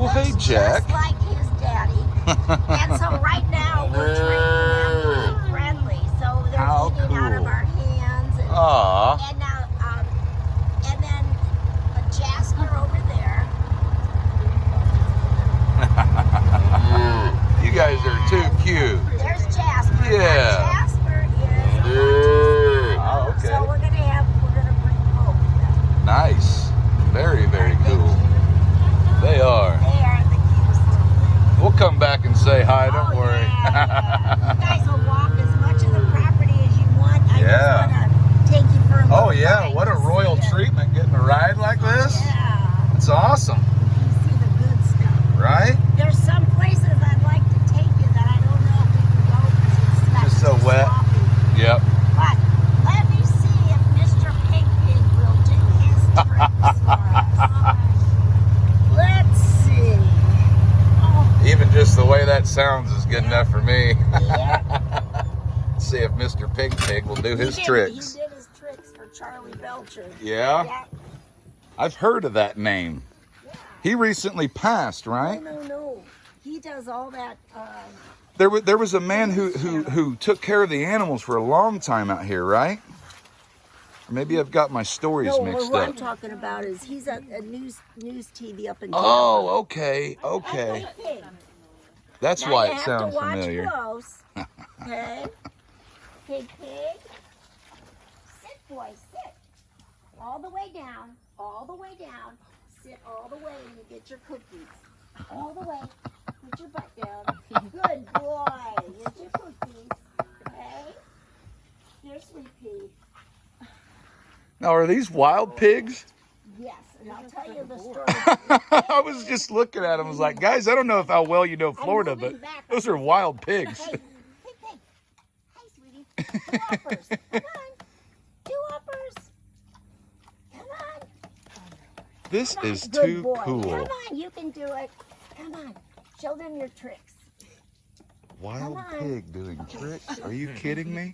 Well, hey, Jack. Just like his daddy. And so right now we're training them to be friendly. So they're eating out of our hands. And, Aww. and now, and then Jasper over there. You guys are too cute. There's Jasper. Yeah. Now Jasper is. Oh, okay. So we're gonna bring both. Nice. Very, very cool. They are. They are the cutest little things. We'll come back and say hi, don't worry. Yeah. You guys will walk as much of the property as you want. I Yeah. just want to take you for a little Oh, yeah. ride What a to see royal it. treatment getting a ride like this. Yeah. It's awesome. You see the good stuff. Right? There's some places I'd like to take you that I don't know if we can go because it's Just so too wet. sloppy. Yep. But let me see if Mr. Pig will do his tricks for us. Let's see. Oh, Even just the way that sounds is good enough for me. yeah. See if Mr. Pig will do his He tricks. did his tricks for Charlie Belcher. Yeah? Yeah. I've heard of that name. Yeah. He recently passed, right? No. He does all that. There was a man who took care of the animals for a long time out here, right? Or maybe I've got my stories No, mixed what up. I'm talking about is he's a news TV up in Oh, Tampa. okay, okay. Okay. That's Now why you it have sounds to watch familiar. close. Okay. Pig. Sit, boy, sit. All the way down. All the way down. Sit all the way and you get your cookies. All the way. Put your butt down. Good boy. Here's your cookies. Okay. Here's Sweet Pea. Now, are these wild pigs? Yes, and I'll tell you the story. I was just looking at them. I was like, guys, I don't know how well you know Florida, but those are wild pigs. Hey, Pig. Hi, sweetie. Two uppers. Come on. Two uppers. Come on. This Come on. is Good too boy. cool. Come on, you can do it. Come on. Show them your tricks. Wild Come on. pig doing tricks? Are you kidding me?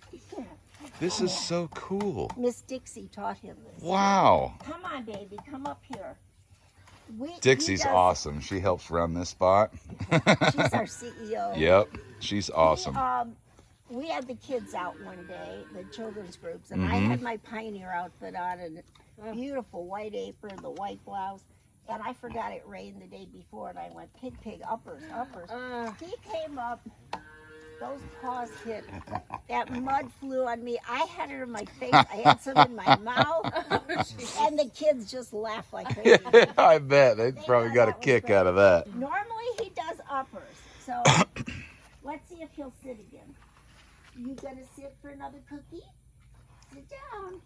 This is so cool. Miss Dixie taught him this. Wow. Come on, baby. Come up here. Dixie's awesome. She helps run this spot. She's our CEO. Yep. She's awesome. We had the kids out one day, the children's groups, and I Mm-hmm. had my pioneer outfit on and beautiful white apron, the white blouse, and I forgot it rained the day before, and I went, pig, uppers. He came up, those paws hit, that mud flew on me. I had it in my face, I had some in my mouth, and the kids just laughed like crazy. I bet. They probably got a kick out of that. Normally he does uppers, so let's see if he'll sit again. You gonna sit for another cookie? Sit down.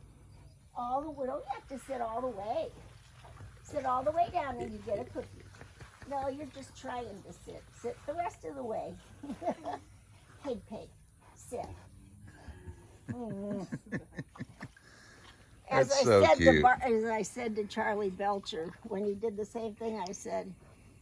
All the way. Don't you have to sit all the way? Sit all the way down and you get a cookie. No, you're just trying to sit. Sit the rest of the way. Pig, sit. That's so cute. As I said to Charlie Belcher, when he did the same thing, I said,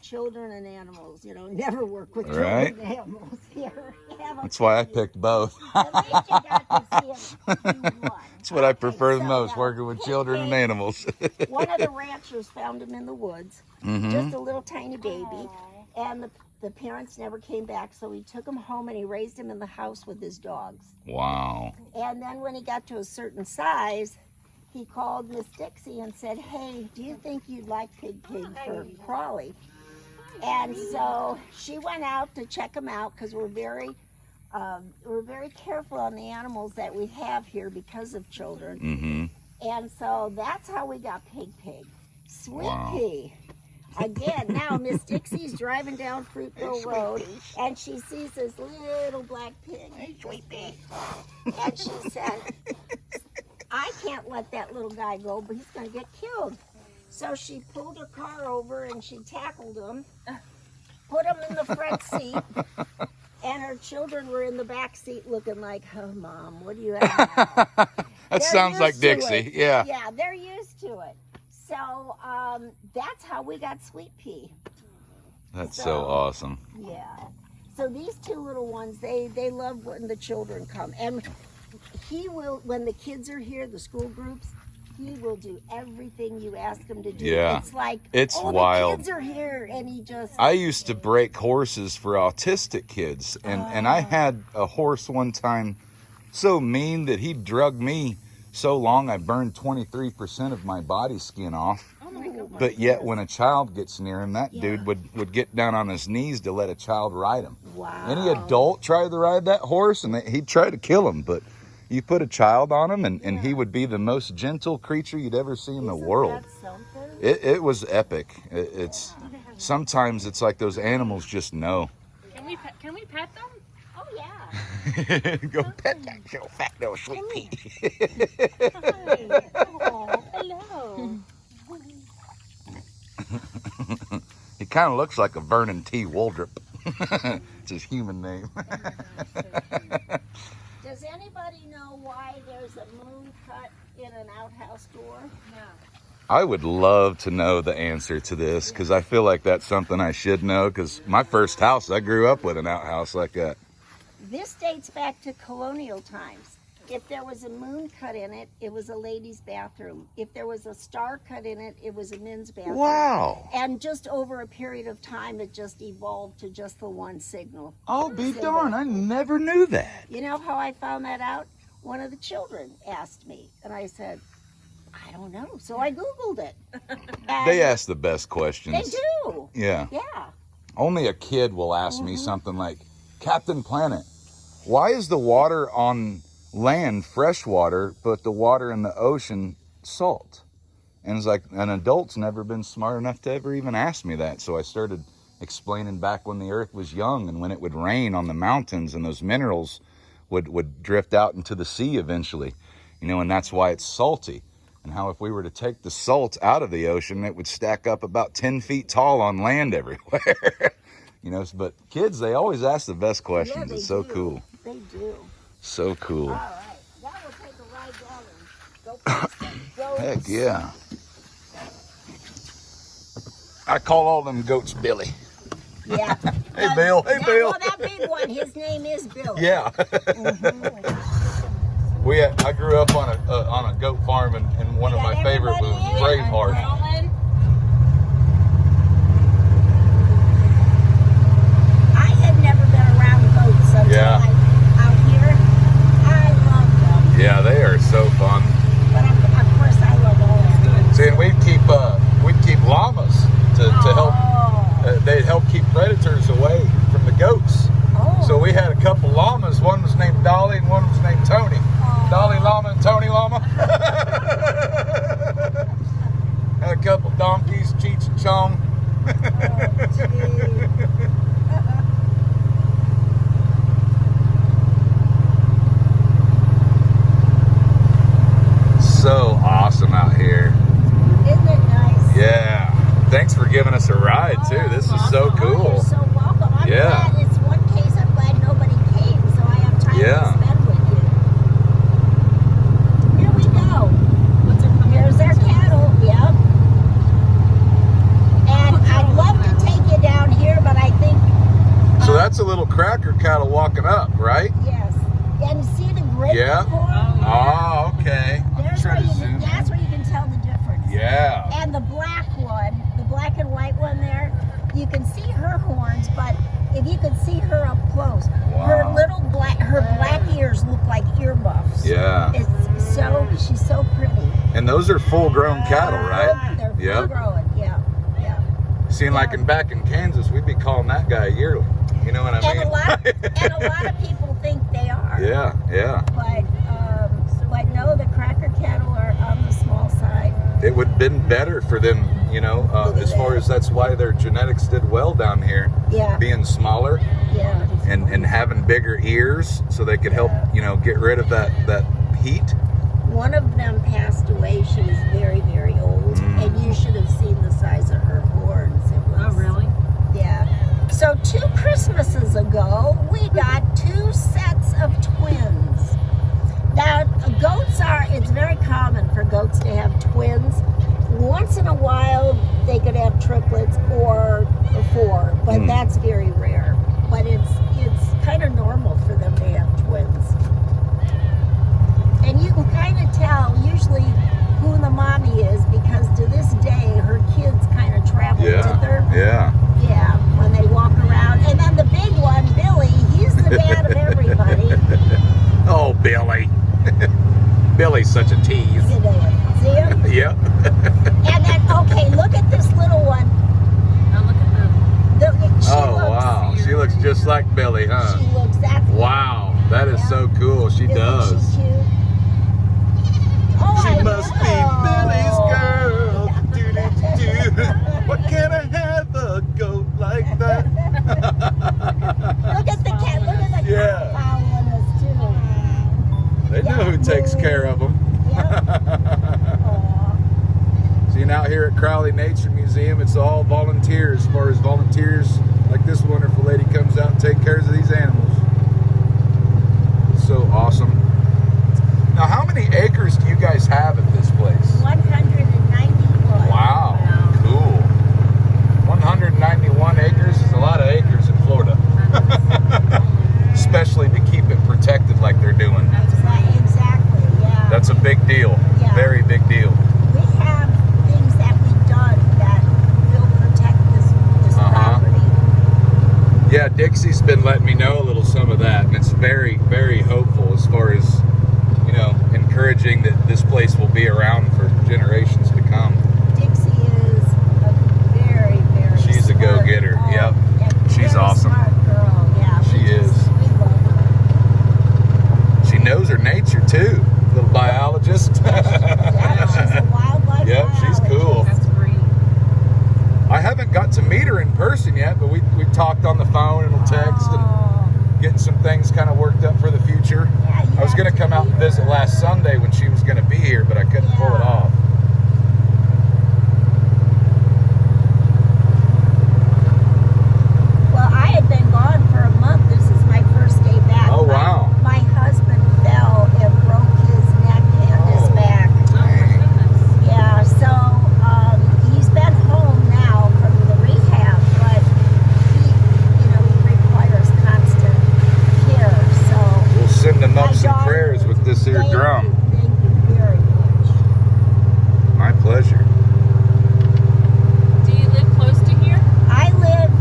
children and animals, never work with children Right. and animals. Here, have a That's why I cookie. picked both. At least you got to see him do one. That's what I prefer the so most, now, working with children and Pig, animals. one of the ranchers found him in the woods, just a little tiny baby, and the parents never came back, so he took him home and he raised him in the house with his dogs. Wow. And then when he got to a certain size, he called Miss Dixie and said, hey, do you think you'd like Pig for Crowley? And so she went out to check him out because we're very careful on the animals that we have here because of children. Mm-hmm. And so that's how we got Pig. Sweet Wow. Pea. Again, now Miss Dixie's driving down Fruitville Road and she sees this little black pig. Hey, Sweet Pea. And she said, I can't let that little guy go, but he's going to get killed. So she pulled her car over and she tackled him, put him in the front seat, and her children were in the back seat looking like, oh, Mom, what do you have now? That sounds like Dixie. Yeah. Yeah, they're used to it. So that's how we got Sweet Pea. That's so awesome. Yeah. So these two little ones, they love when the children come. And he will, when the kids are here, the school groups, he will do everything you ask him to do. Yeah. It's like, It's oh, wild. the kids are here, and he just... I used to break horses for autistic kids, and I had a horse one time so mean that he drugged me so long I burned 23% of my body skin off. But yet when a child gets near him, that dude would get down on his knees to let a child ride him. Wow. Any adult tried to ride that horse, and he'd try to kill him, but you put a child on him, and he would be the most gentle creature you'd ever see in the world. That something? It was epic. It's sometimes it's like those animals just know. Can we pet them? Oh, yeah. Go pet that little fat little sweet pea. Oh, hello. He kind of looks like a Vernon T. Waldrop. It's his human name. Does anybody know why there's a moon cut in an outhouse door? No. I would love to know the answer to this, because I feel like that's something I should know, because my first house, I grew up with an outhouse like that. This dates back to colonial times. If there was a moon cut in it, it was a ladies' bathroom. If there was a star cut in it, it was a men's bathroom. Wow. And just over a period of time, it just evolved to just the one signal. I'll be darned, I never knew that. You know how I found that out? One of the children asked me, and I said, I don't know. So I Googled it. And They ask the best questions. They do. Yeah. Yeah. Only a kid will ask me something like, Captain Planet, why is the water on land fresh water, but the water in the ocean salt? And it's like, an adult's never been smart enough to ever even ask me that. So I started explaining back when the earth was young, and when it would rain on the mountains and those minerals would drift out into the sea eventually, and that's why it's salty. And how if we were to take the salt out of the ocean, it would stack up about 10 feet tall on land everywhere. But kids, they always ask the best questions. Yeah, it's so do. cool. They do. So cool. All right. Now we'll take a ride down and go past them goats. Heck yeah. I call all them goats Billy. Yeah. Hey, Bill. Hey, Bill. Well, that big one, his name is Bill. Yeah. I grew up on a goat farm, and one of my favorite was Braveheart. I had never been around goats until out here. I love them. Yeah, they are so fun. But of course, I love all of them. See, and we'd keep llamas to help. They'd help keep predators away from the goats. Oh. So we had a couple llamas. One was named Dolly, and one was named Tony. Dolly Llama and Tony Llama. Had a couple donkeys, Cheech and Chong. So awesome out here. Isn't it nice? Yeah. Thanks for giving us a ride too. This is so Oh, cool. you're so welcome. I'm Yeah. glad it's one case. I'm glad nobody came, so I have time to spend with you. Here we go. Here's our cattle. Yep. And I'd love to take you down here, but I think So that's a little cracker cattle walking up, right? yes. And see the great Yeah. corn? Oh, okay. I'm There's trying where to you zoom can, that's where you can tell the difference. Yeah. And the black one, the black and white one there, you can see her horns, but if you could see her up close, her black ears look like earmuffs. Yeah. She's so pretty. And those are full-grown cattle, right? They're full Yep. grown, yeah. Seeing like back in Kansas, we'd be calling that guy a yearling. You know what I mean? And a lot of people think they are. Yeah. But no, the cracker cattle are on the small side. It would have been better for them, as far as that's why their genetics did well down here. Yeah. Being smaller Yeah. and having bigger ears so they could help, get rid of that heat. One of them passed away. She was very, very old, and you should have seen the size of her horns. It was, Oh, really? Yeah. So 2 Christmases ago, we got 2 sets of twins. Now, it's very common for goats to have twins. Once in a while, they could have triplets or 4, but that's very rare. But it's kind of normal for them to have twins. And you can kind of tell usually who the such a tease. You know, see him? Yep. And then, okay, look at this little one. Now look at She Oh, looks, wow. She looks just like Billy, huh? She looks that. Wow. That is so cool. She Isn't does. she cute? Oh, She I must know. be Billy's girl. Do-do-do-do. What can I have a goat like that? Look at the cat. Look at the Yeah. cat following us too. They know who takes care of them. Yep. Aw. Seeing out here at Crowley Nature Museum, it's all volunteers. As far as volunteers, like this wonderful lady comes out and take care of these animals. It's so awesome. Now, how many acres do you guys have at this place? 191. Wow, cool. 191 acres is a lot of acres in Florida. Especially to keep it protected like they're doing. Exactly, yeah. That's a big deal. Yeah. Very big deal. We have things that we've done that will protect this property. Yeah, Dixie's been letting me know a little some of that, and it's very, very hopeful as far as, you know, encouraging that this place will be around for generations to come. Dixie is a very, very She's a smart, go-getter, yep. and She's very awesome. Smart girl, yeah. She is. We love her. She knows her nature too. Little biologist. Yeah, she's a wildlife Yep, she's biologist. cool. That's great. I haven't got to meet her in person yet, but we talked on the phone and we'll text and Oh, getting some things kind of worked up for the future. yeah, you I was have going to come out and meet her. visit last Sunday when she was going to be here, but I couldn't pull it Yeah. off. Well, I had been gone for a month. This is my first day back. Oh, wow. My husband fell and broke his neck and his Oh. back. Oh my goodness. Yeah, so he's been home now from the rehab, but he requires constant care. So We'll send them up My some daughter- prayers with this here thank drum. you, thank you very much. My pleasure. Do you live close to here? I live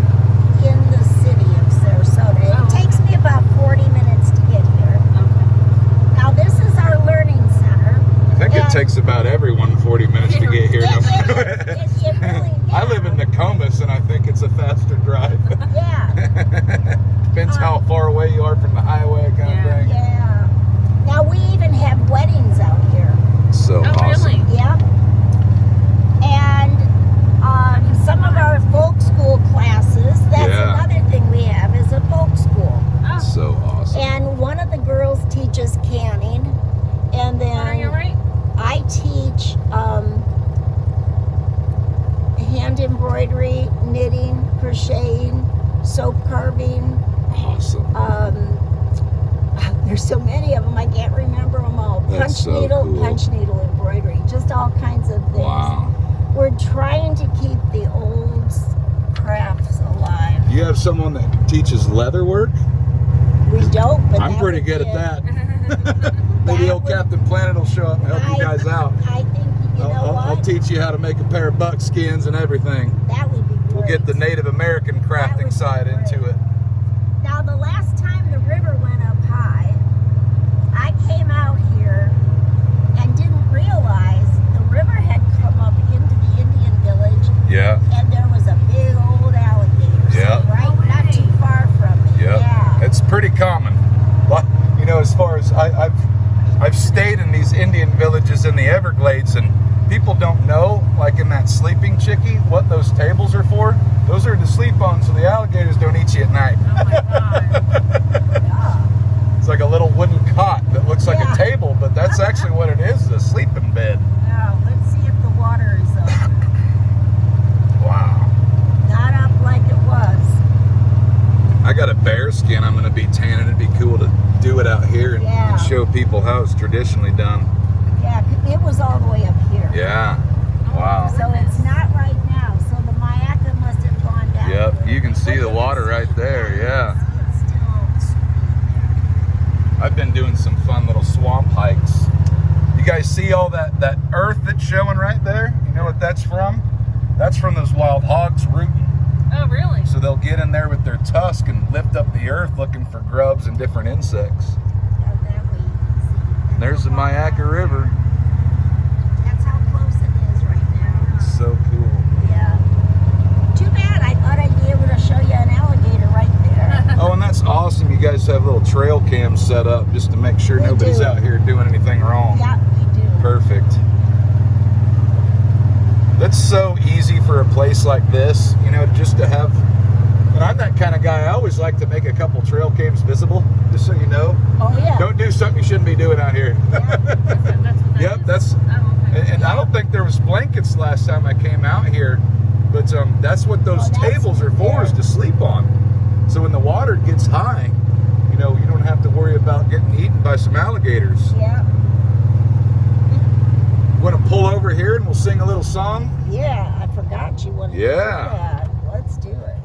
in the city of Sarasota. It Oh, takes me about 40 minutes to get here. Okay. Now this is our learning center. I think it And- takes about everyone 40 minutes to get here. It really, I live in Nokomis, and I think it's a faster drive. yeah, Depends how far away you are from the highway, kind Yeah. of thing. yeah. Now we even have weddings out here. So Oh, awesome. really? Yep. And some of our folk school classes, that's Yeah. another thing we have is a folk school. Oh, So awesome. And one of the girls teaches canning, and are you then right? I teach hand embroidery, knitting, crocheting, soap carving. Awesome. There's so many of them, I can't remember them all. That's so cool. Punch needle embroidery, just all kinds of things. Wow. We're trying to keep the old crafts alive. You have someone that teaches leather work? We don't, but I'm that pretty would good be at it. that. Maybe That old would- Captain Planet will show up and help you guys out. I think, you know I'll what? teach you how to make a pair of buckskins and everything. That would be great. We'll get the Native American That would crafting be side great. into it. Now, the last time the river went up high, I came out here and didn't realize the river had come up into the Indian village, Yeah. and there was a big old alligator. Yeah. sitting right, not too far from me. Yep. Yeah. It's pretty common. But, you know, as far as I've stayed in these Indian villages in the Everglades, and people don't know, like in that sleeping chickie, what those tables are for. Those are to sleep on so the alligators don't eat you at night. Oh my God. Yeah. It's like a little wooden cot that looks like Yeah. a table, but that's actually what it is, a sleeping bed. Now, let's see if the water is up. Wow. Not up like it was. I got a bear skin I'm going to be tanning. It'd be cool to do it out here and, Yeah. and show people how it's traditionally done. Yeah, it was all the way up here. Yeah. Wow. So it's not right now. So the Mayaka must have gone down. Yep, you can see the water right there, yeah. It's still I've been doing some fun little swamp hikes. You guys see all that earth that's showing right there? You know what that's from? That's from those wild hogs rooting. Oh, really? So they'll get in there with their tusk and lift up the earth looking for grubs and different insects. that way you can see. And there's the Mayaka River. trail cams set up just to make sure We nobody's do. out here doing anything wrong. Yeah, we do. Perfect. That's so easy for a place like this, you know, just to have. And I'm that kind of guy. I always like to make a couple trail cams visible, just so you know. Oh, yeah. Don't do something you shouldn't be doing out here. Yep, that's. And I don't think there was blankets last time I came out here, but that's what those that's tables are for, is to sleep on. So when the water gets high, you know, you don't have to worry about getting eaten by some alligators. Yeah. Want to pull over here and we'll sing a little song? Yeah, I forgot you wanted to do Yeah. that. Let's do it.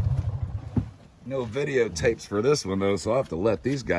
No videotapes for this one though, so I'll have to let these guys